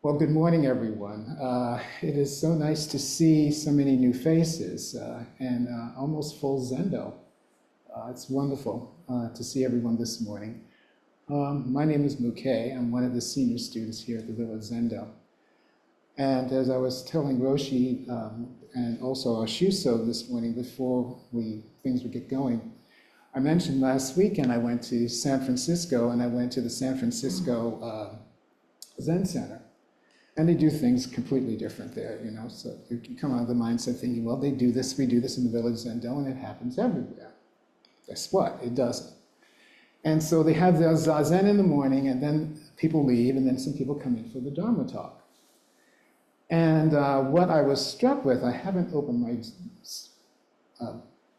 Well, good morning, everyone. It is so nice to see so many new faces and almost full Zendo. It's wonderful to see everyone this morning. My name is Mukei. I'm one of the senior students here at the Village Zendo. And as I was telling Roshi and also Ashuso this morning before things would get going, I mentioned last weekend I went to San Francisco and I went to the San Francisco Zen Center. And they do things completely different there, you know. So you come out of the mindset thinking, well, we do this in the Village Zendo, and it happens everywhere. Guess what? It doesn't. And so they have the Zazen in the morning, and then people leave, and then some people come in for the Dharma talk. And what I was struck with, I haven't opened my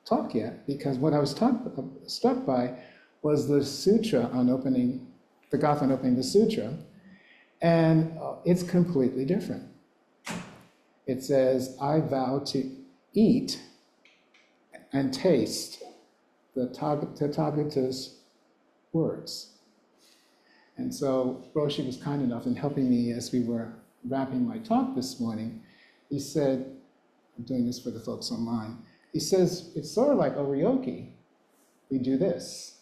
talk yet, because what I was struck by was the sutra on opening, the Gatha on opening the sutra, and it's completely different. It says, I vow to eat and taste the Tathagata's words. And so Roshi was kind enough in helping me as we were wrapping my talk this morning. He said, I'm doing this for the folks online, he says, it's sort of like oryoki. We do this.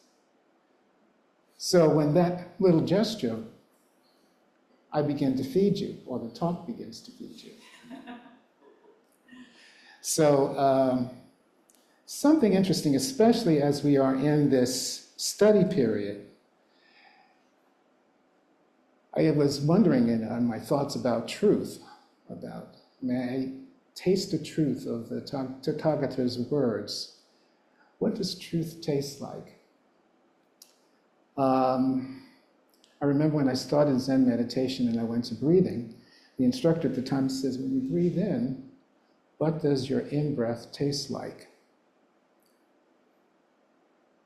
So when that little gesture, I begin to feed you, or the talk begins to feed you. So something interesting, especially as we are in this study period. I was wondering in my thoughts about truth, about may I taste the truth of the Tathagata's words. What does truth taste like? I remember when I started Zen meditation and I went to breathing, the instructor at the time says, when you breathe in, what does your in-breath taste like?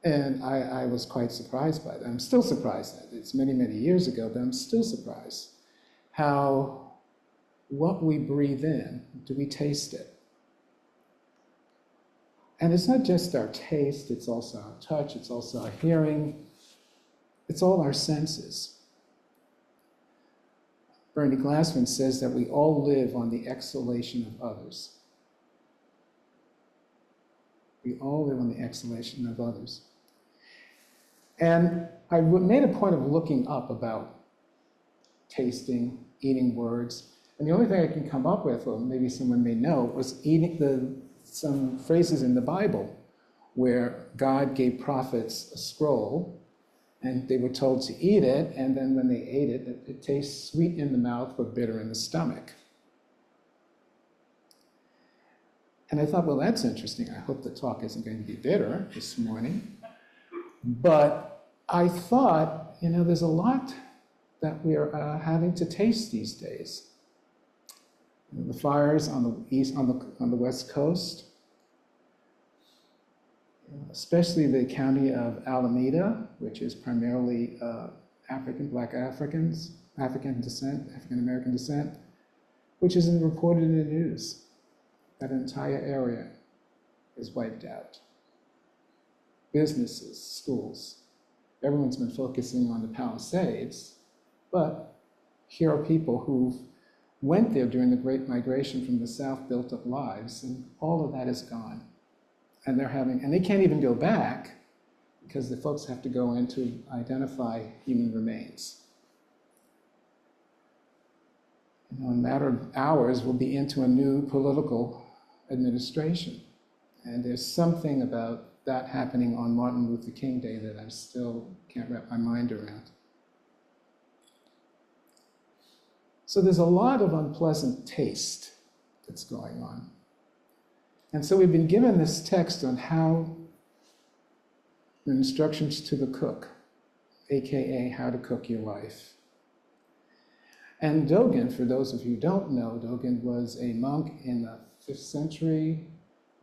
And I was quite surprised by that. I'm still surprised at it. It's many, many years ago, but I'm still surprised how what we breathe in, do we taste it? And it's not just our taste, it's also our touch, it's also our hearing, it's all our senses. Bernie Glassman says that we all live on the exhalation of others. We all live on the exhalation of others. And I made a point of looking up about tasting, eating words, and the only thing I can come up with, or maybe someone may know, was some phrases in the Bible where God gave prophets a scroll, and they were told to eat it, and then when they ate it, it tastes sweet in the mouth but bitter in the stomach. And I thought, well, that's interesting. I hope the talk isn't going to be bitter this morning. But I thought, you know, there's a lot that we are having to taste these days. The fires on the West Coast, especially the county of Alameda, which is primarily African descent, African-American descent, which is reported in the news. That entire area is wiped out. Businesses, schools, everyone's been focusing on the Palisades, but here are people who went there during the Great Migration from the South, built up lives, and all of that is gone. And they can't even go back because the folks have to go in to identify human remains. In a matter of hours, we'll be into a new political administration. And there's something about that happening on Martin Luther King Day that I still can't wrap my mind around. So there's a lot of unpleasant taste that's going on. And so we've been given this text on how the instructions to the cook, AKA how to cook your life. And Dogen, for those of you who don't know, Dogen was a monk in the 5th century,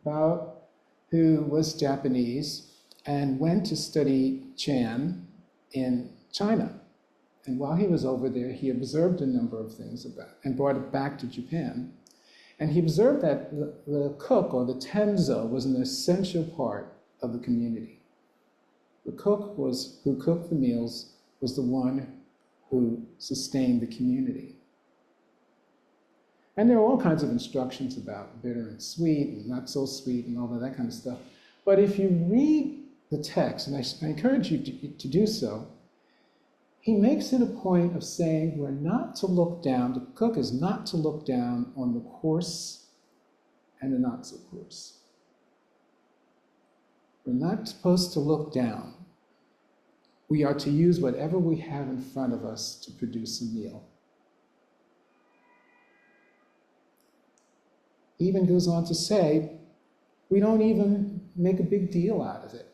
about, who was Japanese and went to study Chan in China. And while he was over there, he observed a number of things and brought it back to Japan. And he observed that the cook, or the tenzo, was an essential part of the community. The cook who cooked the meals was the one who sustained the community. And there are all kinds of instructions about bitter and sweet and not so sweet and all of that kind of stuff. But if you read the text, and I encourage you to do so, he makes it a point of saying we're not to look down, the cook is not to look down on the coarse and the not so coarse. We're not supposed to look down. We are to use whatever we have in front of us to produce a meal. He even goes on to say, we don't even make a big deal out of it.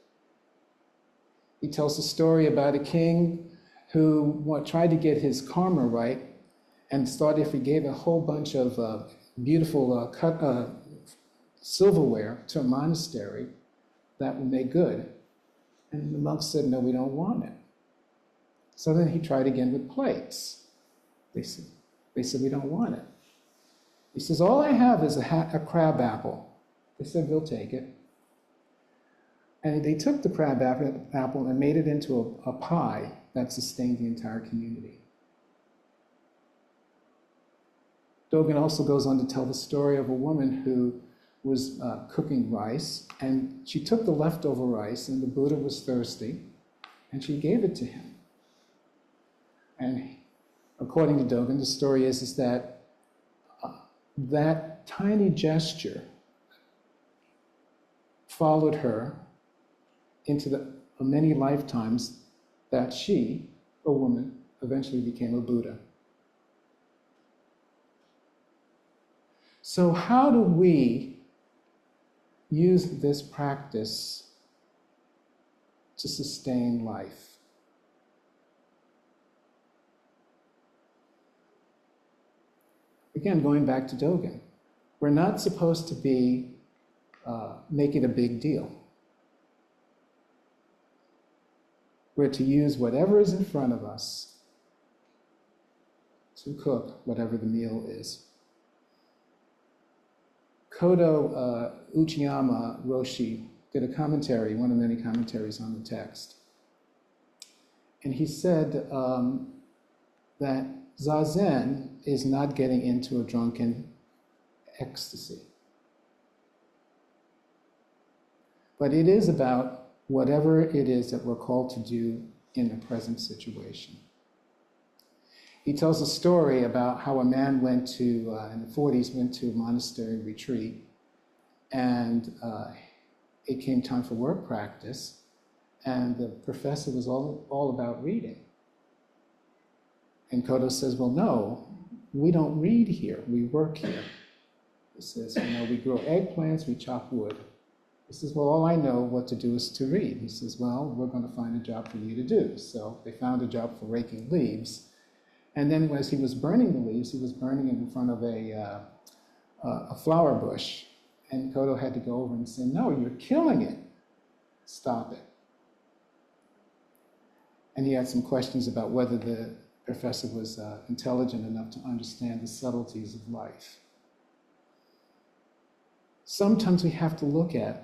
He tells a story about a king who tried to get his karma right and thought if he gave a whole bunch of beautiful silverware to a monastery, that would make good. And the monks said, no, we don't want it. So then he tried again with plates. They said, we don't want it. He says, all I have is a crab apple. They said, we'll take it. And they took the crab apple and made it into a pie that sustained the entire community. Dogen also goes on to tell the story of a woman who was cooking rice, and she took the leftover rice, and the Buddha was thirsty, and she gave it to him. And according to Dogen, the story is that that tiny gesture followed her into the many lifetimes that she, a woman, eventually became a Buddha. So how do we use this practice to sustain life? Again, going back to Dogen, we're not supposed to be making a big deal. We're to use whatever is in front of us to cook whatever the meal is. Kodo Uchiyama Roshi did a commentary, one of many commentaries on the text. And he said that Zazen is not getting into a drunken ecstasy. But it is about whatever it is that we're called to do in the present situation. He tells a story about how a man went to, in the 40s, went to a monastery retreat, and it came time for work practice, and the professor was all about reading. And Kodo says, well, no, we don't read here, we work here. He says, we grow eggplants, we chop wood. He says, well, all I know what to do is to read. He says, well, we're going to find a job for you to do. So they found a job for raking leaves. And then as he was burning the leaves, he was burning it in front of a flower bush. And Kodo had to go over and say, no, you're killing it. Stop it. And he had some questions about whether the professor was intelligent enough to understand the subtleties of life. Sometimes we have to look at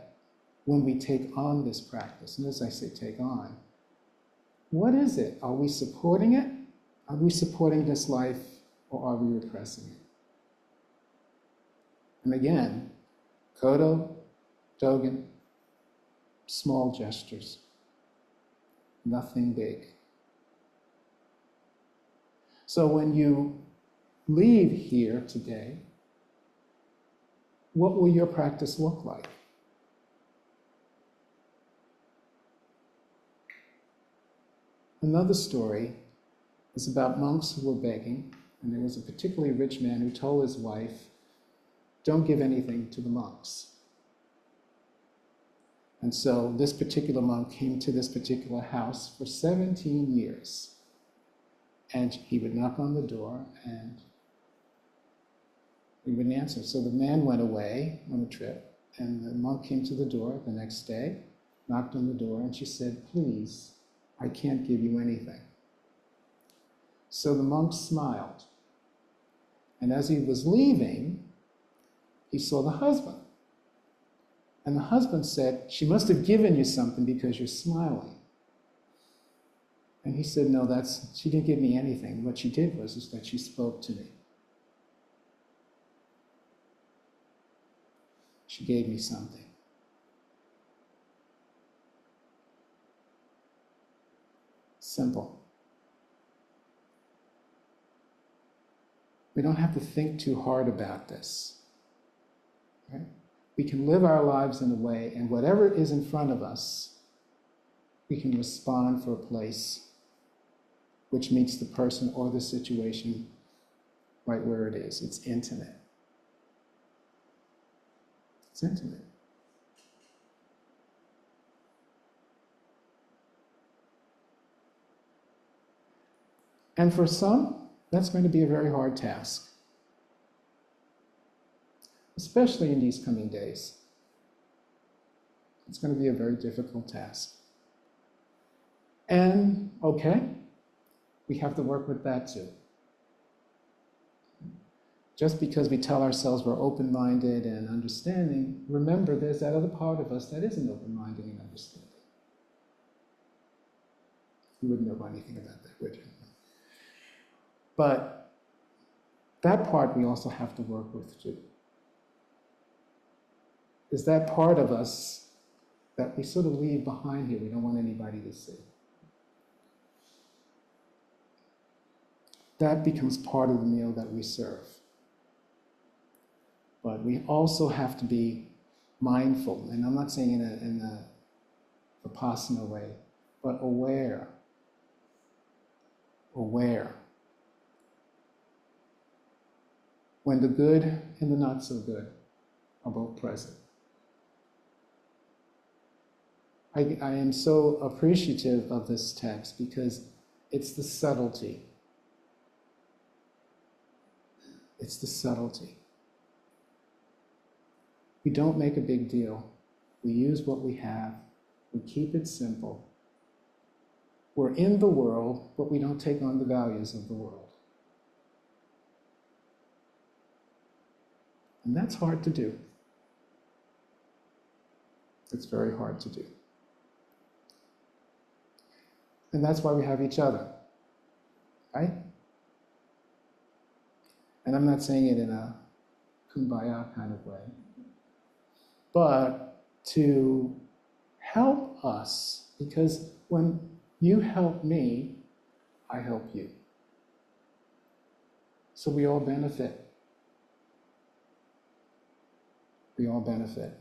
when we take on this practice, and as I say, take on, what is it? Are we supporting it? Are we supporting this life, or are we repressing it? And again, Kodo, Dogen, small gestures, nothing big. So when you leave here today, what will your practice look like? Another story is about monks who were begging, and there was a particularly rich man who told his wife, don't give anything to the monks. And so this particular monk came to this particular house for 17 years. And he would knock on the door and he wouldn't answer. So the man went away on a trip, and the monk came to the door the next day, knocked on the door, and she said, please, I can't give you anything. So the monk smiled. And as he was leaving, he saw the husband. And the husband said, she must have given you something because you're smiling. And he said, no, she didn't give me anything. What she did was that she spoke to me. She gave me something. Simple. We don't have to think too hard about this. Right? We can live our lives in a way, and whatever is in front of us, we can respond for a place which meets the person or the situation right where it is. It's intimate. It's intimate. And for some, that's going to be a very hard task, especially in these coming days. It's going to be a very difficult task. And, okay, we have to work with that too. Just because we tell ourselves we're open-minded and understanding, remember there's that other part of us that isn't open-minded and understanding. You wouldn't know anything about that, would you? But that part we also have to work with too. Is that part of us that we sort of leave behind here, we don't want anybody to see. That becomes part of the meal that we serve. But we also have to be mindful, and I'm not saying in a Vipassana way, but aware. Aware. When the good and the not so good are both present. I am so appreciative of this text because it's the subtlety. It's the subtlety. We don't make a big deal. We use what we have. We keep it simple. We're in the world, but we don't take on the values of the world. And that's hard to do. It's very hard to do. And that's why we have each other, right? And I'm not saying it in a kumbaya kind of way, but to help us, because when you help me, I help you. So we all benefit. We all benefit.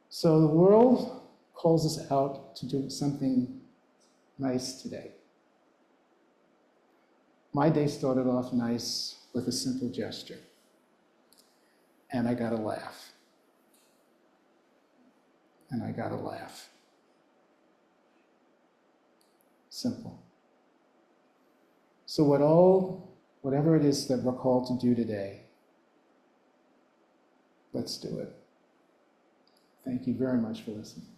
So the world calls us out to do something nice today. My day started off nice with a simple gesture, and I got a laugh. And I got a laugh. Simple. So whatever it is that we're called to do today, let's do it. Thank you very much for listening.